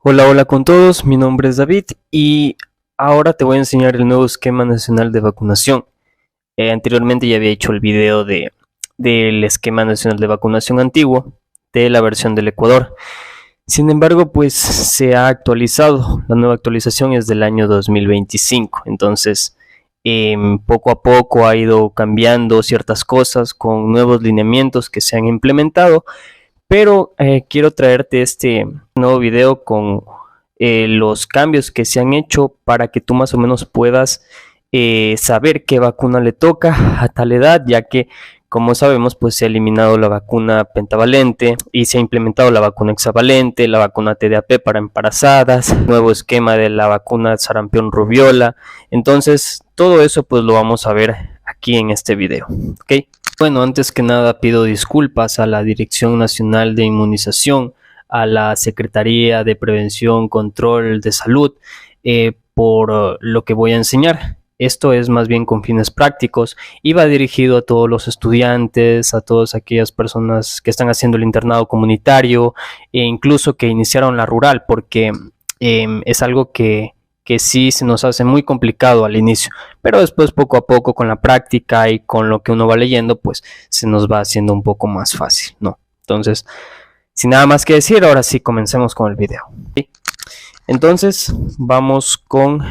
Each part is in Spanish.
Hola, hola con todos, mi nombre es David y ahora te voy a enseñar el nuevo esquema nacional de vacunación. Anteriormente ya había hecho el video del esquema nacional de vacunación antiguo de la versión del Ecuador. Sin embargo, pues se ha actualizado. La nueva actualización es del año 2025. Entonces, poco a poco ha ido cambiando ciertas cosas con nuevos lineamientos que se han implementado. Pero quiero traerte este nuevo video con los cambios que se han hecho para que tú más o menos puedas saber qué vacuna le toca a tal edad, ya que como sabemos pues se ha eliminado la vacuna pentavalente y se ha implementado la vacuna hexavalente, la vacuna TDAP para embarazadas, nuevo esquema de la vacuna sarampión rubiola. Entonces todo eso pues lo vamos a ver aquí en este video, ¿ok? Bueno, antes que nada pido disculpas a la Dirección Nacional de Inmunización, a la Secretaría de Prevención, Control de Salud, por lo que voy a enseñar. Esto es más bien con fines prácticos y va dirigido a todos los estudiantes, a todas aquellas personas que están haciendo el internado comunitario e incluso que iniciaron la rural, porque es algo que sí se nos hace muy complicado al inicio, pero después poco a poco con la práctica y con lo que uno va leyendo, pues se nos va haciendo un poco más fácil, ¿no? Entonces, sin nada más que decir, ahora sí comencemos con el video. ¿Sí? Entonces, vamos con,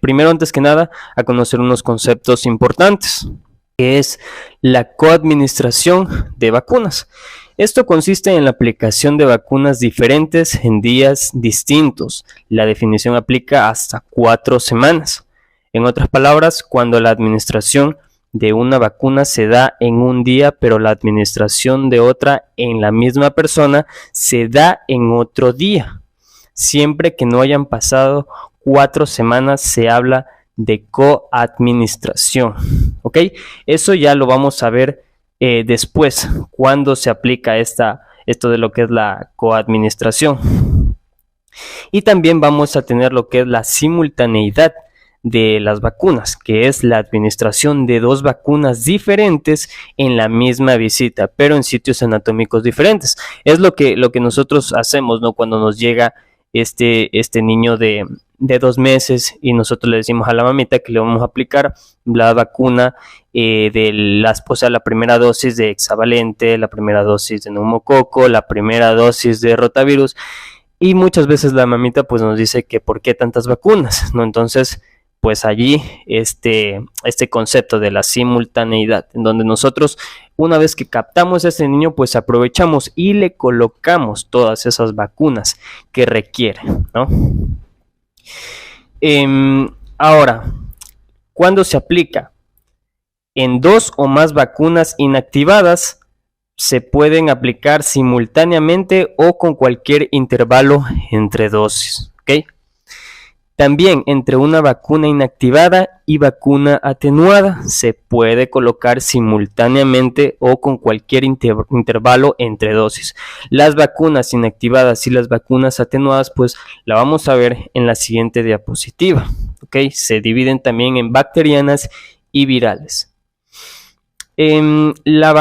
primero antes que nada, a conocer unos conceptos importantes, que es la coadministración de vacunas. Esto consiste en la aplicación de vacunas diferentes en días distintos. La definición aplica hasta 4 semanas. En otras palabras, cuando la administración de una vacuna se da en un día, pero la administración de otra en la misma persona se da en otro día. Siempre que no hayan pasado 4 semanas se habla de coadministración. ¿Ok? Eso ya lo vamos a ver después, cuando se aplica esto de lo que es la coadministración. Y también vamos a tener lo que es la simultaneidad de las vacunas, que es la administración de 2 vacunas diferentes en la misma visita, pero en sitios anatómicos diferentes. Es lo que nosotros hacemos, ¿no? Cuando nos llega este niño de 2 meses y nosotros le decimos a la mamita que le vamos a aplicar la vacuna la primera dosis de hexavalente, la primera dosis de neumococo, la primera dosis de rotavirus, y muchas veces la mamita pues nos dice que por qué tantas vacunas, ¿no? Entonces pues allí este concepto de la simultaneidad, en donde nosotros una vez que captamos a ese niño pues aprovechamos y le colocamos todas esas vacunas que requiere, ¿no? Ahora, ¿cuándo se aplica? En 2 o más vacunas inactivadas se pueden aplicar simultáneamente o con cualquier intervalo entre dosis, ¿ok? También entre una vacuna inactivada y vacuna atenuada se puede colocar simultáneamente o con cualquier intervalo entre dosis. Las vacunas inactivadas y las vacunas atenuadas pues la vamos a ver en la siguiente diapositiva, ¿ok? Se dividen también en bacterianas y virales.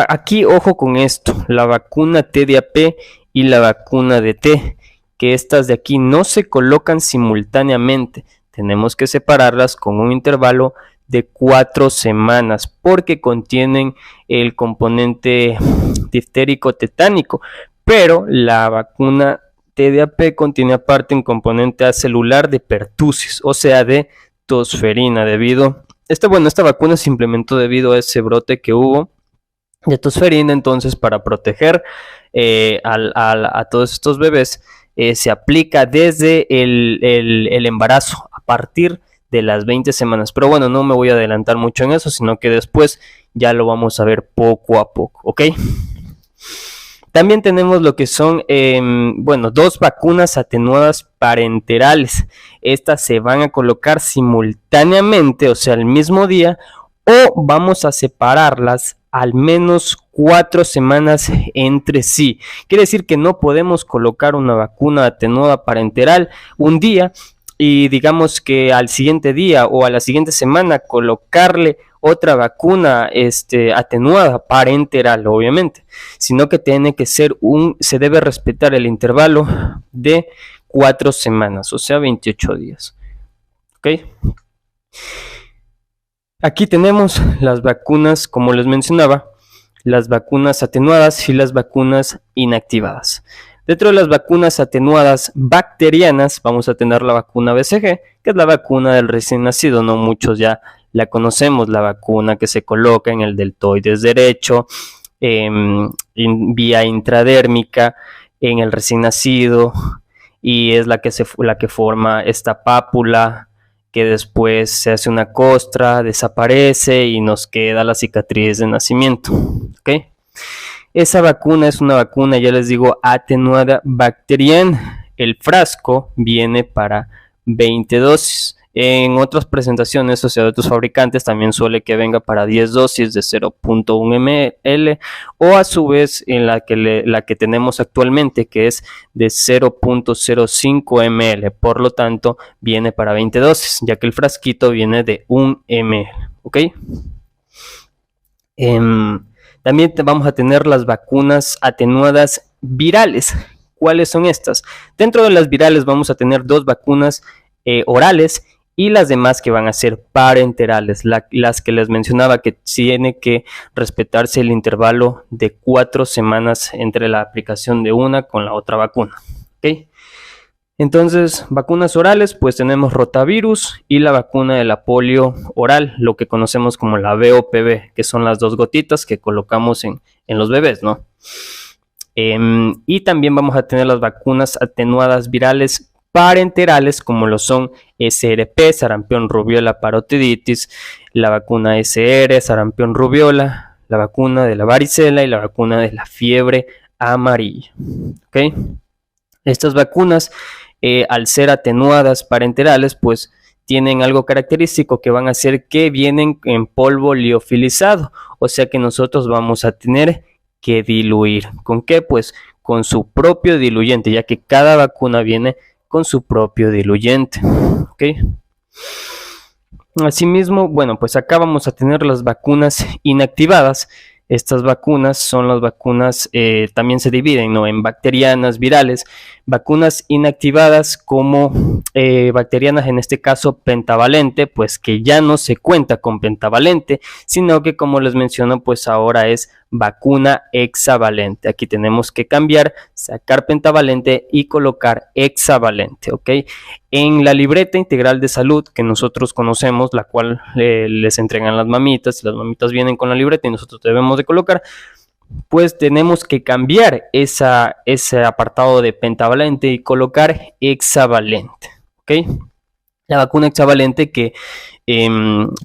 Aquí ojo con esto, la vacuna TDAP y la vacuna DT, que estas de aquí no se colocan simultáneamente, tenemos que separarlas con un intervalo de 4 semanas porque contienen el componente diftérico tetánico, pero la vacuna TDAP contiene aparte un componente acelular de pertussis, o sea de tosferina, esta vacuna se implementó debido a ese brote que hubo de tosferina. Entonces para proteger a todos estos bebés se aplica desde el embarazo a partir de las 20 semanas, pero bueno, no me voy a adelantar mucho en eso, sino que después ya lo vamos a ver poco a poco, ¿ok? También tenemos lo que son, 2 vacunas atenuadas parenterales. Estas se van a colocar simultáneamente, o sea, el mismo día, o vamos a separarlas al menos 4 semanas entre sí. Quiere decir que no podemos colocar una vacuna atenuada parenteral un día y digamos que al siguiente día o a la siguiente semana colocarle otra vacuna atenuada parenteral, obviamente, sino que tiene que ser se debe respetar el intervalo de 4 semanas, o sea, 28 días. ¿Ok? Aquí tenemos las vacunas, como les mencionaba, las vacunas atenuadas y las vacunas inactivadas. Dentro de las vacunas atenuadas bacterianas vamos a tener la vacuna BCG, que es la vacuna del recién nacido, no muchos ya la conocemos, la vacuna que se coloca en el deltoides derecho, vía intradérmica en el recién nacido, y es la que forma esta pápula que después se hace una costra, desaparece y nos queda la cicatriz de nacimiento. ¿Ok? Esa vacuna es una vacuna, ya les digo, atenuada bacteriana. El frasco viene para 20 dosis. En otras presentaciones, o sea, de otros fabricantes, también suele que venga para 10 dosis de 0.1 ml, o a su vez en la que tenemos actualmente, que es de 0.05 ml. Por lo tanto, viene para 20 dosis, ya que el frasquito viene de 1 ml. ¿Ok? También vamos a tener las vacunas atenuadas virales. ¿Cuáles son estas? Dentro de las virales vamos a tener 2 vacunas orales y las demás que van a ser parenterales, las que les mencionaba, que tiene que respetarse el intervalo de 4 semanas entre la aplicación de una con la otra vacuna. ¿Ok? Entonces, vacunas orales, pues tenemos rotavirus y la vacuna de la polio oral, lo que conocemos como la VOPV, que son las 2 gotitas que colocamos en los bebés, ¿no? Y también vamos a tener las vacunas atenuadas virales parenterales, como lo son SRP, sarampión, rubiola, parotiditis, la vacuna SR, sarampión, rubiola, la vacuna de la varicela y la vacuna de la fiebre amarilla. ¿Ok? Estas vacunas, al ser atenuadas parenterales, pues tienen algo característico, que van a ser que vienen en polvo liofilizado, o sea que nosotros vamos a tener que diluir. ¿Con qué? Pues con su propio diluyente, ya que cada vacuna viene con su propio diluyente. ¿Ok? Asimismo, bueno, pues acá vamos a tener las vacunas inactivadas. Estas vacunas son las vacunas, también se dividen, ¿no?, en bacterianas, virales, vacunas inactivadas como bacterianas, en este caso pentavalente, pues que ya no se cuenta con pentavalente, sino que, como les menciono, pues ahora es vacuna hexavalente. Aquí tenemos que cambiar, sacar pentavalente y colocar hexavalente, ¿ok? En la libreta integral de salud que nosotros conocemos, la cual les entregan las mamitas, y las mamitas vienen con la libreta y nosotros debemos de colocar, pues tenemos que cambiar ese apartado de pentavalente y colocar hexavalente, ¿ok? La vacuna hexavalente, que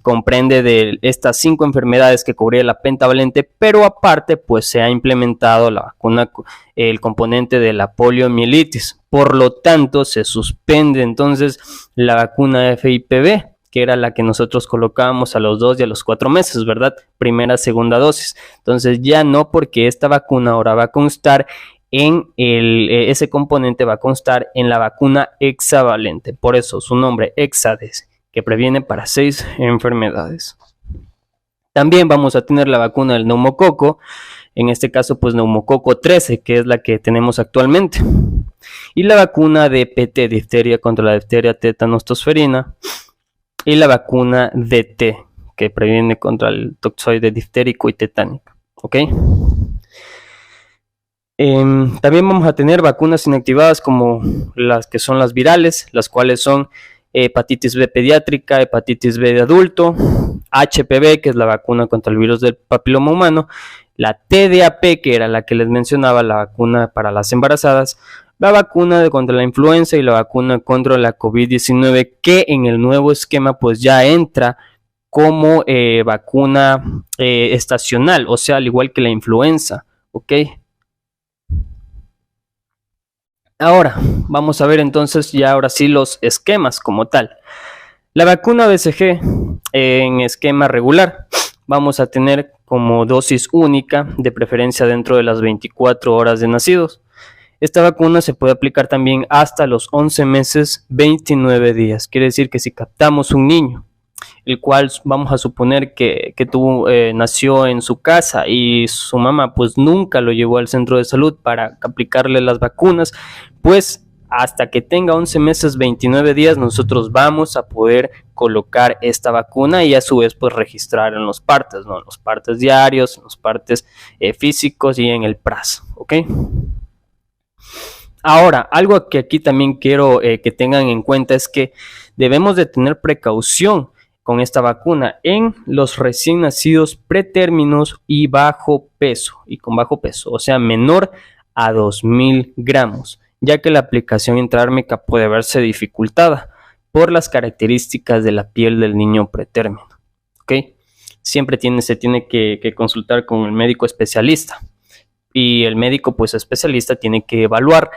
comprende de estas 5 enfermedades que cubría la pentavalente, pero aparte pues se ha implementado la vacuna, el componente de la poliomielitis. Por lo tanto, se suspende entonces la vacuna FIPV, que era la que nosotros colocábamos a los 2 y a los 4 meses, ¿verdad? Primera, segunda dosis. Entonces ya no, porque esta vacuna ahora va a constar en ese componente va a constar en la vacuna hexavalente. Por eso su nombre, Hexades, que previene para 6 enfermedades. También vamos a tener la vacuna del neumococo, en este caso pues neumococo 13, que es la que tenemos actualmente. Y la vacuna de PT, difteria contra la difteria, tétanos, tosferina. Y la vacuna DT, que previene contra el toxoide diftérico y tetánico. ¿Ok? También vamos a tener vacunas inactivadas como las que son las virales, las cuales son hepatitis B pediátrica, hepatitis B de adulto, HPV, que es la vacuna contra el virus del papiloma humano, la TDAP, que era la que les mencionaba, la vacuna para las embarazadas, la vacuna contra la influenza y la vacuna contra la COVID-19, que en el nuevo esquema pues ya entra como vacuna estacional, o sea, al igual que la influenza, ¿ok? Ahora, vamos a ver entonces ya ahora sí los esquemas como tal. La vacuna BCG en esquema regular vamos a tener como dosis única, de preferencia dentro de las 24 horas de nacidos. Esta vacuna se puede aplicar también hasta los 11 meses, 29 días. Quiere decir que si captamos un niño, el cual vamos a suponer que nació en su casa y su mamá pues nunca lo llevó al centro de salud para aplicarle las vacunas, pues hasta que tenga 11 meses 29 días nosotros vamos a poder colocar esta vacuna y a su vez pues registrar en los partes, ¿no? En los partes diarios, en los partes físicos y en el PRAS, ¿ok? Ahora, algo que aquí también quiero que tengan en cuenta es que debemos de tener precaución con esta vacuna en los recién nacidos pretérminos y bajo peso, o sea, menor a 2000 gramos, ya que la aplicación intradermica puede verse dificultada por las características de la piel del niño pretérmino, ¿ok? Siempre se tiene que consultar con el médico especialista y el médico pues especialista tiene que evaluar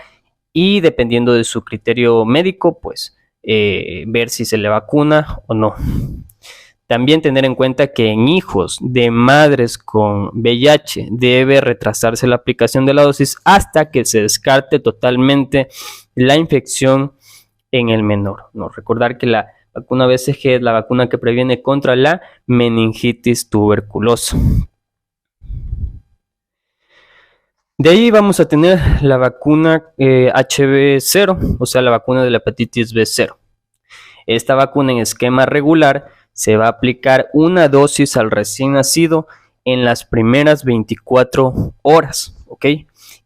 y dependiendo de su criterio médico pues ver si se le vacuna o no. También tener en cuenta que en hijos de madres con VIH debe retrasarse la aplicación de la dosis hasta que se descarte totalmente la infección en el menor, ¿no? Recordar que la vacuna BCG es la vacuna que previene contra la meningitis tuberculosa. De ahí vamos a tener la vacuna HB0, o sea, la vacuna de la hepatitis B0. Esta vacuna en esquema regular se va a aplicar una dosis al recién nacido en las primeras 24 horas, ¿ok?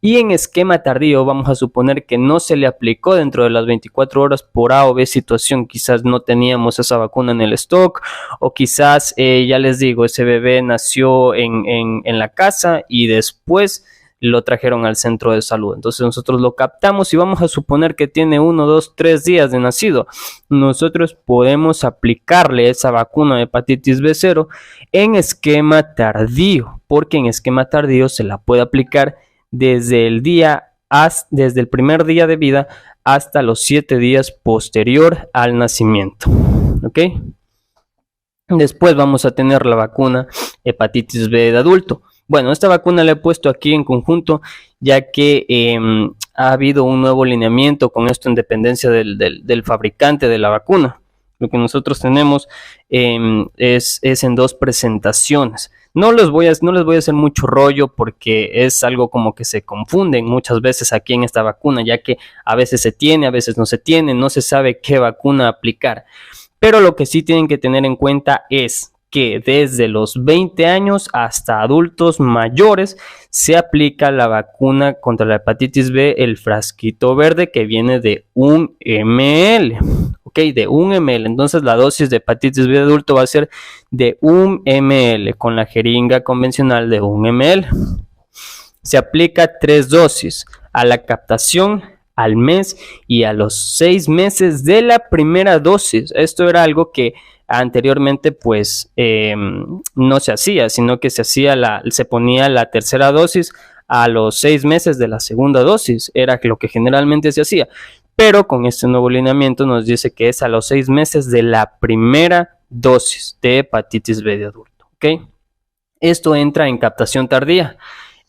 Y en esquema tardío vamos a suponer que no se le aplicó dentro de las 24 horas por A o B situación, quizás no teníamos esa vacuna en el stock o quizás, ya les digo, ese bebé nació en la casa y después lo trajeron al centro de salud. Entonces nosotros lo captamos y vamos a suponer que tiene 1, 2, 3 días de nacido. Nosotros podemos aplicarle esa vacuna de hepatitis B0 en esquema tardío, porque en esquema tardío se la puede aplicar desde el primer día de vida hasta los 7 días posterior al nacimiento. ¿Ok? Después vamos a tener la vacuna hepatitis B de adulto. Bueno, esta vacuna la he puesto aquí en conjunto ya que ha habido un nuevo lineamiento con esto en dependencia del fabricante de la vacuna. Lo que nosotros tenemos es en 2 presentaciones. No les voy a hacer mucho rollo porque es algo como que se confunden muchas veces aquí en esta vacuna, ya que a veces se tiene, a veces no se tiene, no se sabe qué vacuna aplicar. Pero lo que sí tienen que tener en cuenta es que desde los 20 años hasta adultos mayores se aplica la vacuna contra la hepatitis B, el frasquito verde que viene de 1 ml, ¿ok? De 1 ml. Entonces la dosis de hepatitis B de adulto va a ser de 1 ml con la jeringa convencional de 1 ml. Se aplica 3 dosis a la captación, al mes y a los 6 meses de la primera dosis. Esto era algo que anteriormente pues no se hacía, sino que se ponía la tercera dosis a los 6 meses de la segunda dosis, era lo que generalmente se hacía, pero con este nuevo lineamiento nos dice que es a los 6 meses de la primera dosis de hepatitis B de adulto, ¿ok? Esto entra en captación tardía.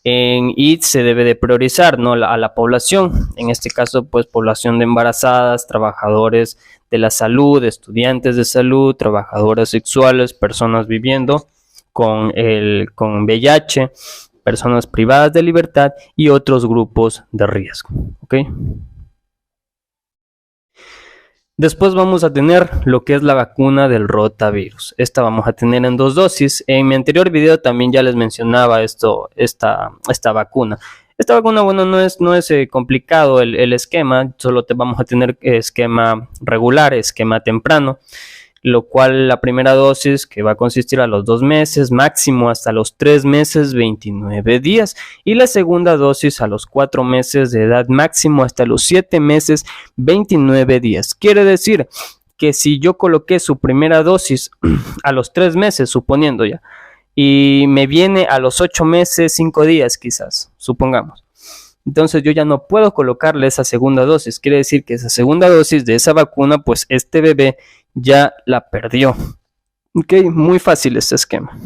Y se debe de priorizar, ¿no? a la población, en este caso pues población de embarazadas, trabajadores de la salud, estudiantes de salud, trabajadoras sexuales, personas viviendo con VIH, personas privadas de libertad y otros grupos de riesgo, ¿ok? Después vamos a tener lo que es la vacuna del rotavirus. Esta vamos a tener en 2 dosis. En mi anterior video también ya les mencionaba esta vacuna. Esta vacuna, bueno, no es complicado el esquema, solo vamos a tener esquema regular, esquema temprano, lo cual la primera dosis que va a consistir a los 2 meses, máximo hasta los 3 meses, 29 días, y la segunda dosis a los 4 meses de edad, máximo hasta los 7 meses, 29 días. Quiere decir que si yo coloqué su primera dosis a los 3 meses, suponiendo ya, y me viene a los 8 meses, 5 días quizás, supongamos. Entonces yo ya no puedo colocarle esa segunda dosis. Quiere decir que esa segunda dosis de esa vacuna, pues este bebé ya la perdió. Ok, muy fácil este esquema.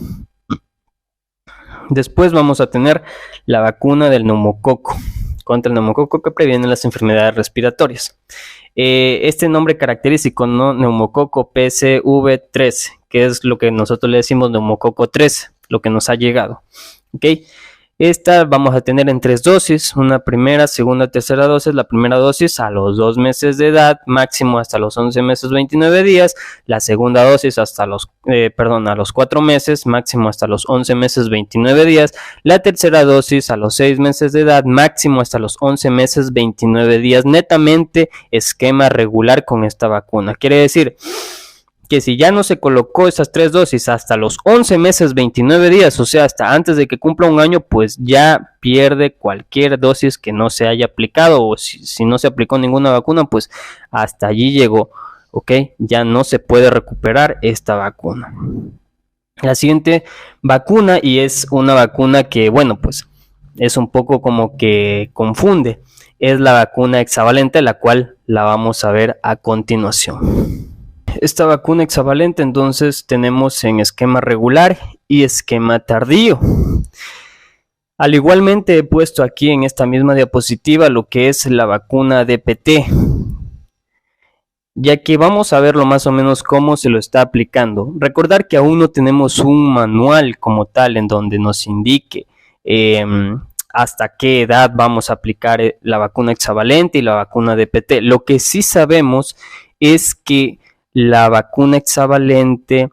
Después vamos a tener la vacuna del neumococo, contra el neumococo que previene las enfermedades respiratorias. Este nombre característico, ¿no? Neumococo PCV13, que es lo que nosotros le decimos neumococo 13, lo que nos ha llegado. ¿Ok? Esta vamos a tener en 3 dosis, una primera, segunda, tercera dosis. La primera dosis a los 2 meses de edad, máximo hasta los 11 meses 29 días. La segunda dosis a los 4 meses, máximo hasta los 11 meses 29 días. La tercera dosis a los 6 meses de edad, máximo hasta los 11 meses 29 días. Netamente esquema regular con esta vacuna. Quiere decir que si ya no se colocó esas 3 dosis hasta los 11 meses 29 días, o sea, hasta antes de que cumpla un año, pues ya pierde cualquier dosis que no se haya aplicado, o si no se aplicó ninguna vacuna, pues hasta allí llegó, ¿ok? Ya no se puede recuperar esta vacuna. La siguiente vacuna, y es una vacuna que, bueno, pues es un poco como que confunde, es la vacuna hexavalente, la cual la vamos a ver a continuación. Esta vacuna hexavalente entonces tenemos en esquema regular y esquema tardío. Al igualmente he puesto aquí en esta misma diapositiva lo que es la vacuna DPT, ya que vamos a verlo más o menos cómo se lo está aplicando. Recordar que aún no tenemos un manual como tal en donde nos indique hasta qué edad vamos a aplicar la vacuna hexavalente y la vacuna DPT. Lo que sí sabemos es que la vacuna hexavalente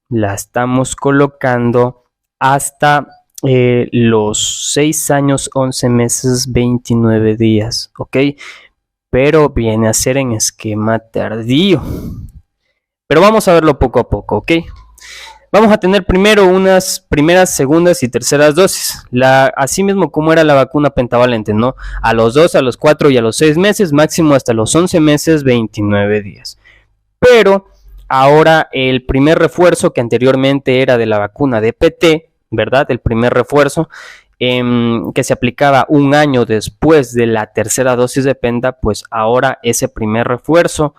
la estamos colocando hasta los 6 años, 11 meses, 29 días, ¿ok? Pero viene a ser en esquema tardío. Pero vamos a verlo poco a poco, ¿ok? Vamos a tener primero unas primeras, segundas y terceras dosis. Así mismo como era la vacuna pentavalente, ¿no? A los 2, a los 4 y a los 6 meses, máximo hasta los 11 meses, 29 días. Pero ahora el primer refuerzo que anteriormente era de la vacuna DPT, ¿verdad? El primer refuerzo que se aplicaba un año después de la tercera dosis de penta, pues ahora ese primer refuerzo,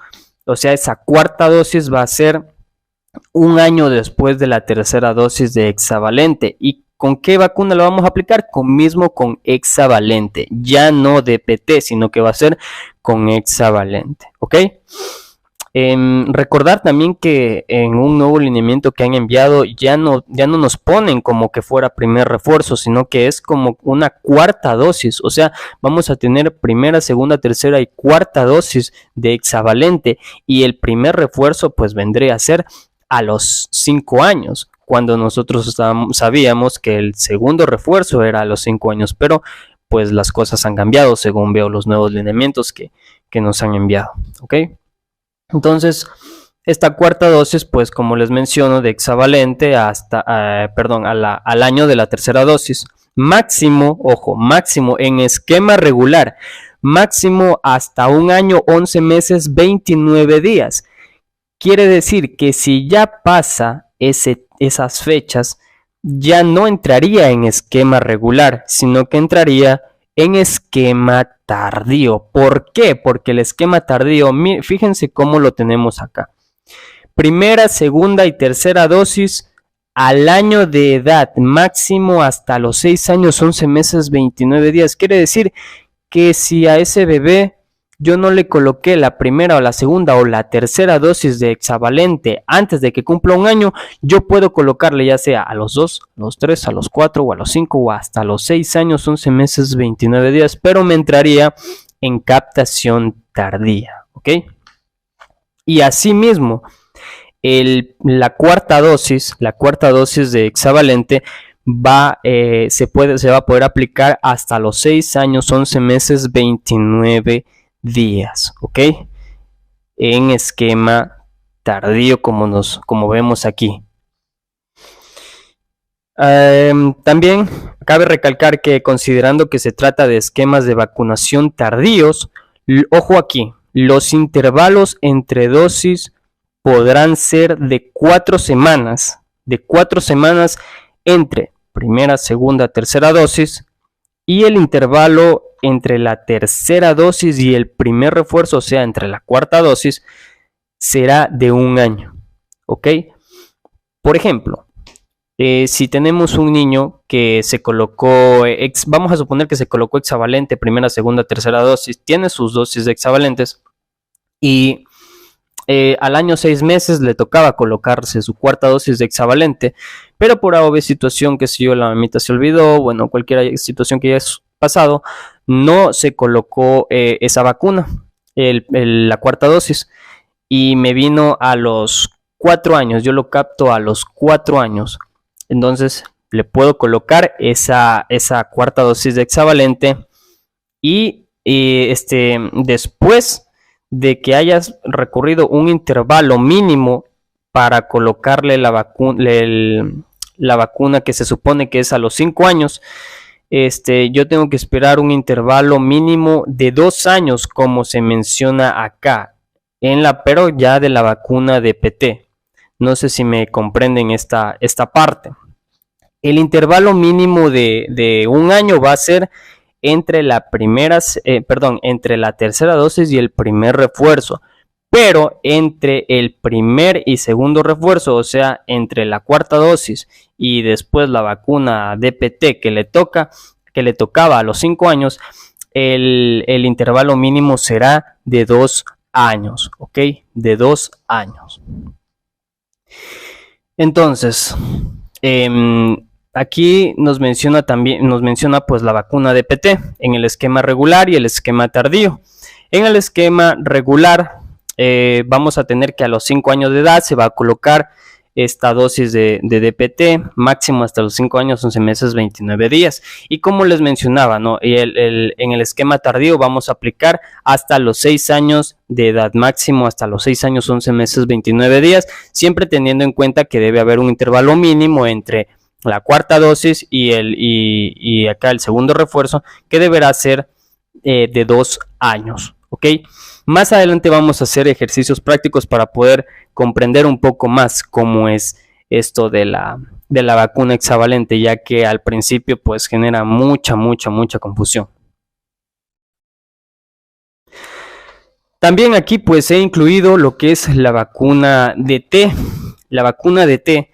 o sea, esa cuarta dosis va a ser un año después de la tercera dosis de hexavalente. ¿Y con qué vacuna lo vamos a aplicar? Con hexavalente, ya no DPT, sino que va a ser con hexavalente, ¿ok? Recordar también que en un nuevo lineamiento que han enviado ya no nos ponen como que fuera primer refuerzo, sino que es como una cuarta dosis, o sea, vamos a tener primera, segunda, tercera y cuarta dosis de hexavalente, y el primer refuerzo pues vendría a ser a los 5 años, cuando nosotros sabíamos que el segundo refuerzo era a los 5 años, pero pues las cosas han cambiado según veo los nuevos lineamientos que nos han enviado, ¿ok? Entonces, esta cuarta dosis, pues como les menciono, de hexavalente hasta, al año de la tercera dosis. Máximo, ojo, máximo en esquema regular, máximo hasta un año, 11 meses, 29 días. Quiere decir que si ya pasa esas fechas, ya no entraría en esquema regular, sino que entraría en esquema tardío. ¿Por qué? Porque el esquema tardío, fíjense cómo lo tenemos acá. Primera, segunda y tercera dosis al año de edad, máximo hasta los 6 años, 11 meses, 29 días. Quiere decir que si a ese bebé yo no le coloqué la primera o la segunda o la tercera dosis de hexavalente antes de que cumpla un año, yo puedo colocarle ya sea a los 2, a los 3, a los 4 o a los 5 o hasta los 6 años, 11 meses, 29 días, pero me entraría en captación tardía, ¿ok? Y asimismo, la cuarta dosis de hexavalente se va a poder aplicar hasta los 6 años, 11 meses, 29 días, ¿ok? En esquema tardío como vemos aquí. También cabe recalcar que considerando que se trata de esquemas de vacunación tardíos, ojo aquí, los intervalos entre dosis podrán ser de 4 semanas, entre primera, segunda, tercera dosis, y el intervalo entre la tercera dosis y el primer refuerzo, o sea, entre la cuarta dosis, será de un año, ¿ok? Por ejemplo, si tenemos un niño que se colocó, vamos a suponer que se colocó hexavalente, primera, segunda, tercera dosis, tiene sus dosis de hexavalentes y al año 6 meses le tocaba colocarse su cuarta dosis de hexavalente, pero por obvia situación, que si yo, la mamita se olvidó, bueno, cualquier situación que haya pasado, no se colocó esa vacuna, la cuarta dosis, y me vino a los 4 años, yo lo capto a los 4 años, entonces le puedo colocar esa cuarta dosis de hexavalente y después de que hayas recorrido un intervalo mínimo para colocarle la vacuna que se supone que es a los 5 años, yo tengo que esperar un intervalo mínimo de 2 años, como se menciona acá, pero ya de la vacuna de PT. No sé si me comprenden esta parte. El intervalo mínimo de 1 año va a ser entre entre la tercera dosis y el primer refuerzo, pero entre el primer y segundo refuerzo, o sea, entre la cuarta dosis y después la vacuna DPT que le tocaba a los 5 años, el intervalo mínimo será de 2 años, ¿ok? De 2 años. Entonces, aquí nos menciona pues la vacuna DPT en el esquema regular y el esquema tardío. En el esquema regular vamos a tener que a los 5 años de edad se va a colocar esta dosis de DPT, máximo hasta los 5 años, 11 meses, 29 días. Y como les mencionaba, ¿no? En el esquema tardío vamos a aplicar hasta los 6 años de edad, máximo hasta los 6 años, 11 meses, 29 días, siempre teniendo en cuenta que debe haber un intervalo mínimo entre la cuarta dosis y acá el segundo refuerzo, que deberá ser de 2 años, ¿ok? Más adelante vamos a hacer ejercicios prácticos para poder comprender un poco más cómo es esto de la vacuna hexavalente, ya que al principio pues genera mucha confusión. También aquí pues he incluido lo que es la vacuna DT. La vacuna DT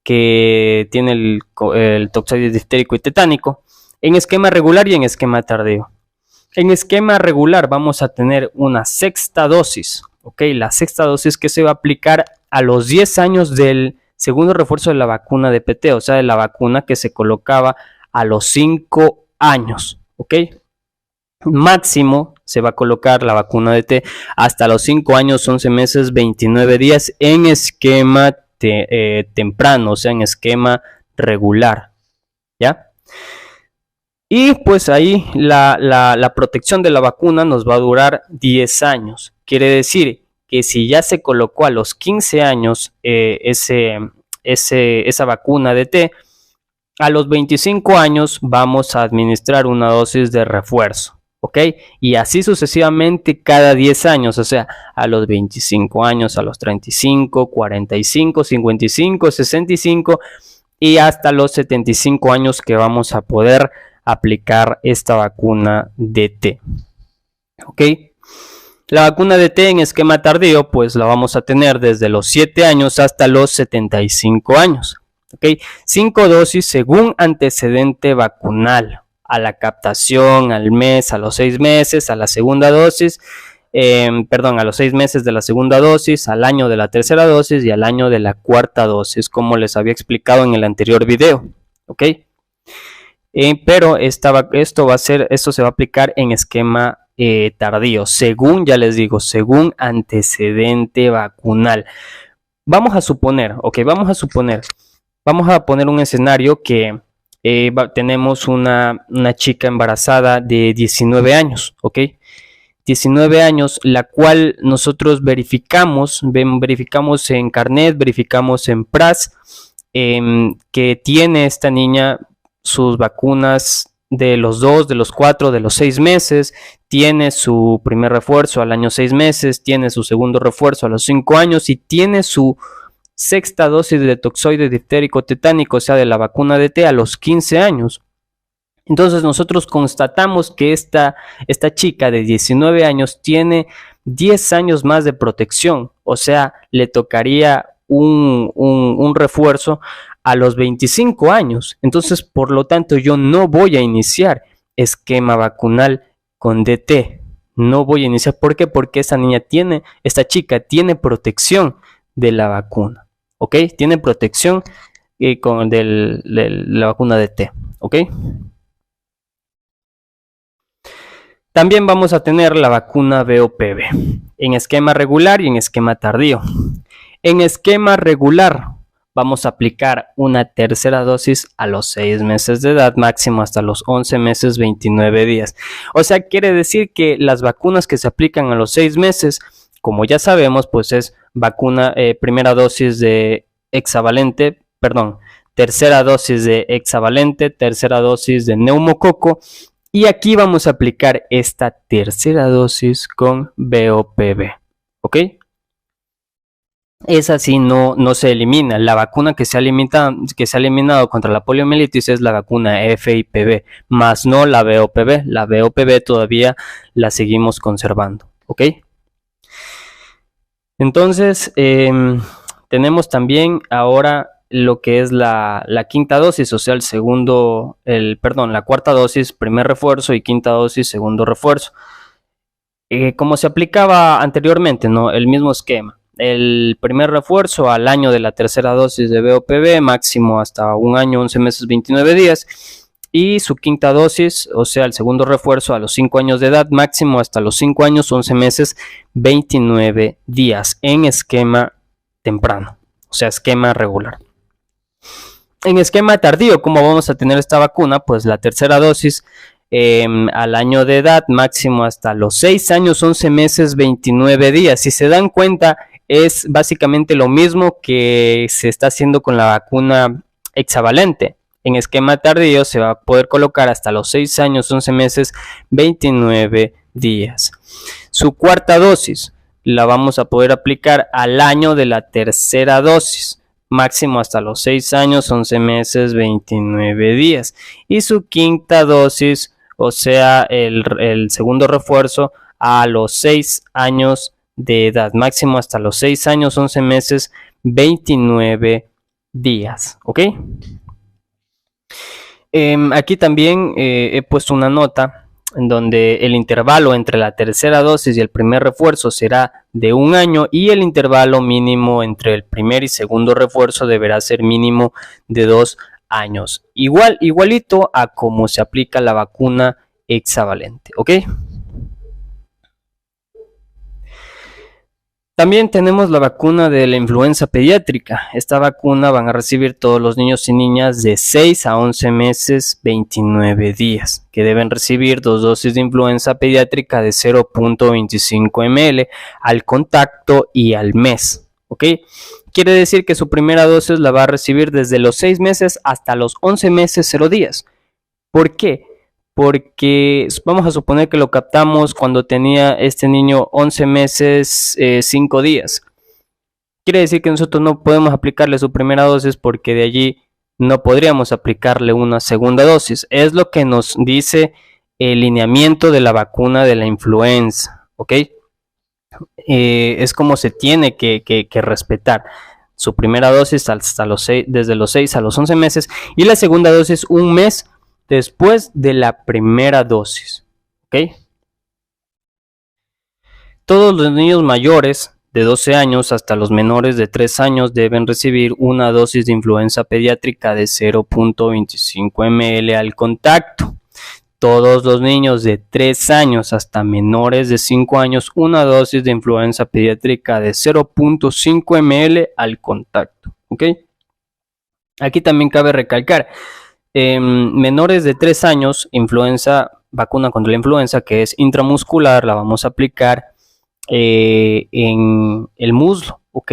que tiene el toxoide diftérico y tetánico en esquema regular y en esquema tardío. En esquema regular vamos a tener una sexta dosis, ¿ok? La sexta dosis que se va a aplicar a los 10 años del segundo refuerzo de la vacuna de PT, o sea, de la vacuna que se colocaba a los 5 años, ¿ok? Máximo se va a colocar la vacuna de T hasta los 5 años, 11 meses, 29 días en esquema temprano, o sea, en esquema regular, ¿ya? Y pues ahí la protección de la vacuna nos va a durar 10 años. Quiere decir que si ya se colocó a los 15 años esa vacuna de T, a los 25 años vamos a administrar una dosis de refuerzo, ¿ok? Y así sucesivamente cada 10 años, o sea, a los 25 años, a los 35, 45, 55, 65 y hasta los 75 años que vamos a poder aplicar esta vacuna DT, ¿ok? La vacuna DT en esquema tardío pues la vamos a tener desde los 7 años hasta los 75 años, ¿ok? 5 dosis según antecedente vacunal, a la captación, al mes, a los 6 meses, a la segunda dosis, a los 6 meses de la segunda dosis, al año de la tercera dosis y al año de la cuarta dosis, como les había explicado en el anterior video, ¿ok? Pero esto se va a aplicar en esquema tardío, según, ya les digo, según antecedente vacunal. Vamos a poner un escenario que tenemos una chica embarazada de 19 años, ¿ok? 19 años, la cual nosotros verificamos en Carnet, verificamos en PRAS, que tiene esta niña sus vacunas de los 2, de los 4, de los 6 meses, tiene su primer refuerzo al año 6 meses, tiene su segundo refuerzo a los 5 años y tiene su sexta dosis de toxoide diftérico tetánico, o sea, de la vacuna DT a los 15 años. Entonces nosotros constatamos que esta chica de 19 años tiene 10 años más de protección, o sea, le tocaría un refuerzo a los 25 años. Entonces, por lo tanto, yo no voy a iniciar esquema vacunal con DT. No voy a iniciar. ¿Por qué? Porque esta chica tiene protección de la vacuna. ¿Ok? Tiene protección de la vacuna de T. ¿Ok? También vamos a tener la vacuna VOPV en esquema regular y en esquema tardío. En esquema regular vamos a aplicar una tercera dosis a los 6 meses de edad, máximo hasta los 11 meses 29 días. O sea, quiere decir que las vacunas que se aplican a los 6 meses, como ya sabemos, pues es vacuna, primera dosis de hexavalente, tercera dosis de hexavalente, tercera dosis de neumococo. Y aquí vamos a aplicar esta tercera dosis con VOPV, ¿ok? Esa sí no se elimina. La vacuna que se ha eliminado contra la poliomielitis es la vacuna FIPV, más no la VOPV. La VOPV todavía la seguimos conservando, ¿ok? Entonces, tenemos también ahora lo que es la quinta dosis, o sea, la cuarta dosis, primer refuerzo, y quinta dosis, segundo refuerzo. Como se aplicaba anteriormente, ¿no? El mismo esquema. El primer refuerzo al año de la tercera dosis de VOPV, máximo hasta 1 año, 11 meses, 29 días. Y su quinta dosis, o sea, el segundo refuerzo a los 5 años de edad, máximo hasta los 5 años, 11 meses, 29 días en esquema temprano, o sea, esquema regular. En esquema tardío, ¿cómo vamos a tener esta vacuna? Pues la tercera dosis al año de edad, máximo hasta los 6 años, 11 meses, 29 días. Si se dan cuenta, es básicamente lo mismo que se está haciendo con la vacuna hexavalente. En esquema tardío se va a poder colocar hasta los 6 años, 11 meses, 29 días. Su cuarta dosis la vamos a poder aplicar al año de la tercera dosis, máximo hasta los 6 años, 11 meses, 29 días. Y su quinta dosis, o sea, el segundo refuerzo a los 6 años de edad, máximo hasta los 6 años, 11 meses, 29 días. ¿Ok? Aquí también he puesto una nota en donde el intervalo entre la tercera dosis y el primer refuerzo será de 1 año, y el intervalo mínimo entre el primer y segundo refuerzo deberá ser mínimo de 2 años. Igualito a como se aplica la vacuna hexavalente, ¿ok? También tenemos la vacuna de la influenza pediátrica. Esta vacuna van a recibir todos los niños y niñas de 6 a 11 meses, 29 días, que deben recibir 2 dosis de influenza pediátrica de 0.25 ml al contacto y al mes, ¿ok? Quiere decir que su primera dosis la va a recibir desde los 6 meses hasta los 11 meses, 0 días. ¿Por qué? Porque vamos a suponer que lo captamos cuando tenía este niño 11 meses, 5 días. Quiere decir que nosotros no podemos aplicarle su primera dosis, porque de allí no podríamos aplicarle una segunda dosis. Es lo que nos dice el lineamiento de la vacuna de la influenza, ¿ok? Es como se tiene que respetar. Su primera dosis desde los 6 a los 11 meses, y la segunda dosis 1 mes después de la primera dosis, ¿ok? Todos los niños mayores de 12 años hasta los menores de 3 años deben recibir una dosis de influenza pediátrica de 0.25 ml al contacto. Todos los niños de 3 años hasta menores de 5 años, una dosis de influenza pediátrica de 0.5 ml al contacto, ¿ok? Aquí también cabe recalcar, menores de 3 años, vacuna contra la influenza que es intramuscular, la vamos a aplicar en el muslo, ¿ok?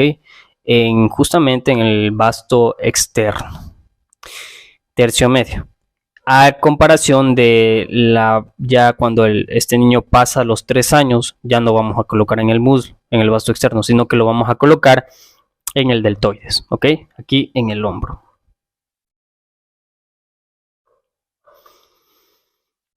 Justamente en el vasto externo, tercio medio. A comparación de ya cuando este niño pasa los 3 años, ya no vamos a colocar en el muslo, en el vasto externo, sino que lo vamos a colocar en el deltoides, ¿ok? Aquí en el hombro.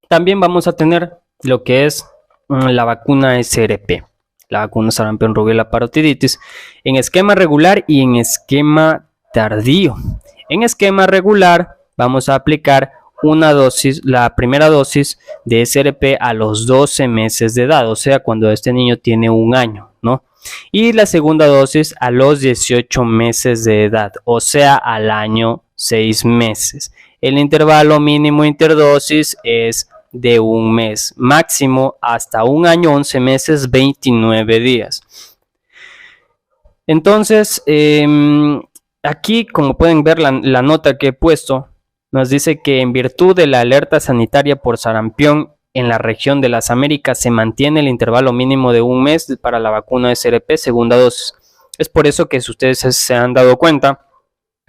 También vamos a tener lo que es la vacuna SRP, la vacuna sarampión, rubiola, parotiditis, en esquema regular y en esquema tardío. En esquema regular vamos a aplicar la primera dosis de SRP a los 12 meses de edad, o sea, cuando este niño tiene 1 año, ¿no? Y la segunda dosis a los 18 meses de edad, o sea, al año 6 meses. El intervalo mínimo interdosis es de 1 mes, máximo hasta 1 año, 11 meses, 29 días. Entonces, aquí, como pueden ver, la nota que he puesto nos dice que en virtud de la alerta sanitaria por sarampión en la región de las Américas se mantiene el intervalo mínimo de 1 mes para la vacuna SRP segunda dosis. Es por eso que, si ustedes se han dado cuenta,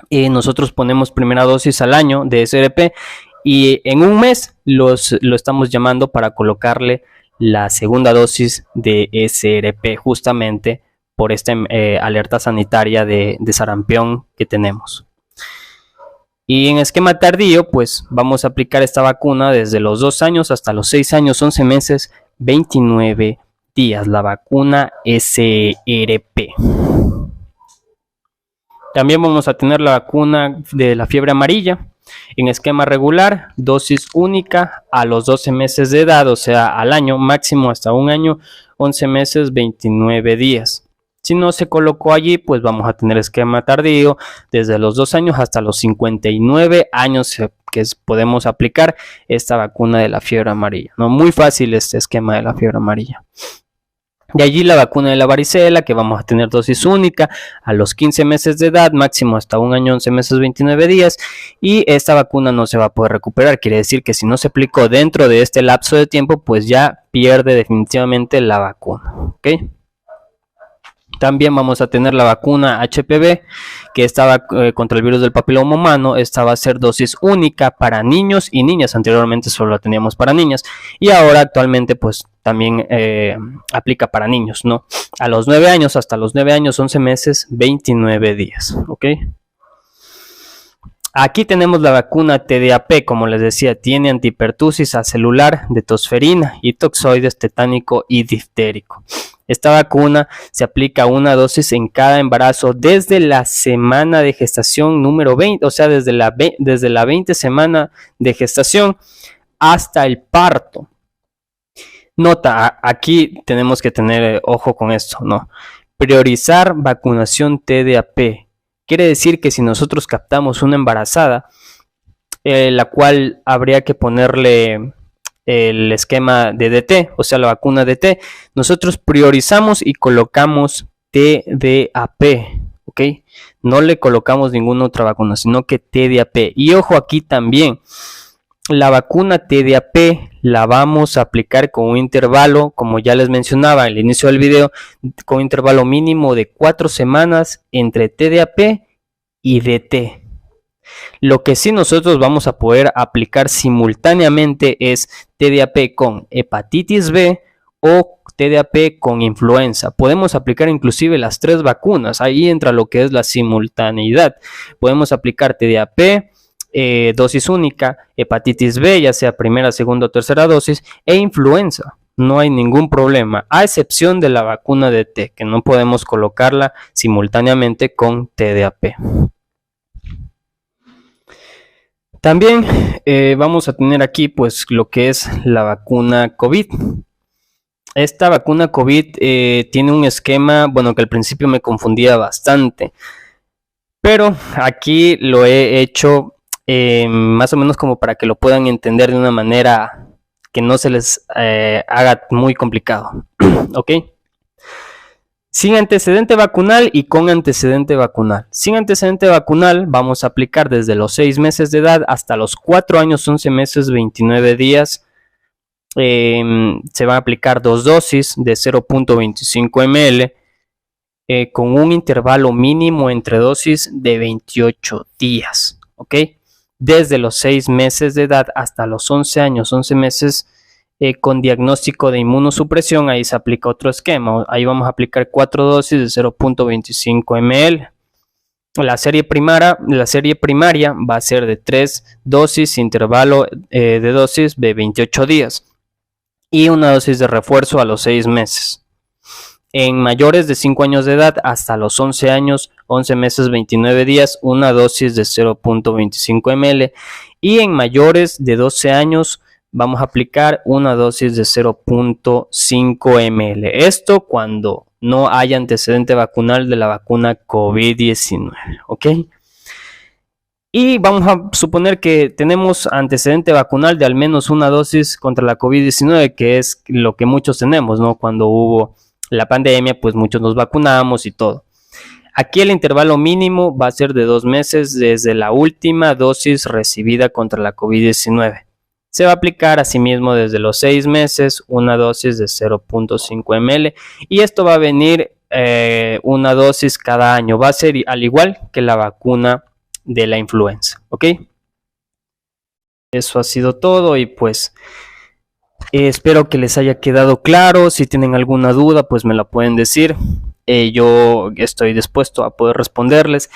nosotros ponemos primera dosis al año de SRP y en 1 mes lo estamos llamando para colocarle la segunda dosis de SRP, justamente por esta alerta sanitaria de sarampión que tenemos. Y en esquema tardío, pues vamos a aplicar esta vacuna desde los 2 años hasta los 6 años, 11 meses, 29 días, la vacuna SRP. También vamos a tener la vacuna de la fiebre amarilla en esquema regular, dosis única a los 12 meses de edad, o sea, al año, máximo hasta 1 año, 11 meses, 29 días. Si no se colocó allí, pues vamos a tener esquema tardío desde los 2 años hasta los 59 años que podemos aplicar esta vacuna de la fiebre amarilla, ¿no? Muy fácil este esquema de la fiebre amarilla. De allí la vacuna de la varicela, que vamos a tener dosis única a los 15 meses de edad, máximo hasta 1 año, 11 meses, 29 días. Y esta vacuna no se va a poder recuperar. Quiere decir que si no se aplicó dentro de este lapso de tiempo, pues ya pierde definitivamente la vacuna. ¿Ok? También vamos a tener la vacuna HPV, que estaba contra el virus del papiloma humano. Esta va a ser dosis única para niños y niñas. Anteriormente solo la teníamos para niñas y ahora actualmente pues también aplica para niños, ¿no? A los 9 años, hasta los 9 años, 11 meses, 29 días, ¿ok? Aquí tenemos la vacuna TDAP, como les decía, tiene antipertusis acelular de tosferina y toxoides tetánico y diftérico. Esta vacuna se aplica una dosis en cada embarazo desde la semana de gestación número 20, o sea, desde la 20 semana de gestación hasta el parto. Nota, aquí tenemos que tener ojo con esto, ¿no? Priorizar vacunación TDAP. Quiere decir que si nosotros captamos una embarazada, la cual habría que ponerle el esquema de DT, o sea, la vacuna DT, nosotros priorizamos y colocamos TDAP, ¿ok? No le colocamos ninguna otra vacuna, sino que TDAP. Y ojo aquí también, la vacuna TDAP la vamos a aplicar con un intervalo, como ya les mencionaba al inicio del video, con un intervalo mínimo de 4 semanas entre TDAP y DT. Lo que sí nosotros vamos a poder aplicar simultáneamente es TDAP con hepatitis B o TDAP con influenza. Podemos aplicar inclusive las 3 vacunas. Ahí entra lo que es la simultaneidad. Podemos aplicar TDAP, dosis única, hepatitis B, ya sea primera, segunda o tercera dosis, e influenza. No hay ningún problema, a excepción de la vacuna de T, que no podemos colocarla simultáneamente con TDAP. También vamos a tener aquí pues lo que es la vacuna COVID. Esta vacuna COVID tiene un esquema, bueno, que al principio me confundía bastante, pero aquí lo he hecho más o menos como para que lo puedan entender de una manera que no se les haga muy complicado. ¿Ok? Sin antecedente vacunal y con antecedente vacunal. Sin antecedente vacunal vamos a aplicar desde los 6 meses de edad hasta los 4 años, 11 meses, 29 días. Se van a aplicar 2 dosis de 0.25 ml con un intervalo mínimo entre dosis de 28 días. ¿Ok? Desde los 6 meses de edad hasta los 11 años, 11 meses con diagnóstico de inmunosupresión. Ahí se aplica otro esquema. Ahí vamos a aplicar 4 dosis de 0.25 ml. La serie primaria va a ser de 3 dosis, intervalo de dosis de 28 días. Y una dosis de refuerzo a los 6 meses. En mayores de 5 años de edad hasta los 11 años, 11 meses, 29 días, una dosis de 0.25 ml. Y en mayores de 12 años vamos a aplicar una dosis de 0.5 ml. Esto cuando no haya antecedente vacunal de la vacuna COVID-19, ¿ok? Y vamos a suponer que tenemos antecedente vacunal de al menos una dosis contra la COVID-19, que es lo que muchos tenemos, ¿no? Cuando hubo la pandemia, pues muchos nos vacunamos y todo. Aquí el intervalo mínimo va a ser de 2 meses desde la última dosis recibida contra la COVID-19. Se va a aplicar asimismo desde los 6 meses una dosis de 0.5 ml y esto va a venir una dosis cada año. Va a ser al igual que la vacuna de la influenza, ¿ok? Eso ha sido todo y pues espero que les haya quedado claro. Si tienen alguna duda, pues me la pueden decir. Yo estoy dispuesto a poder responderles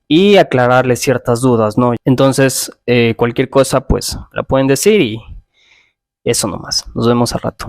y aclararles ciertas dudas, ¿no? Entonces, cualquier cosa, pues la pueden decir y eso nomás. Nos vemos al rato.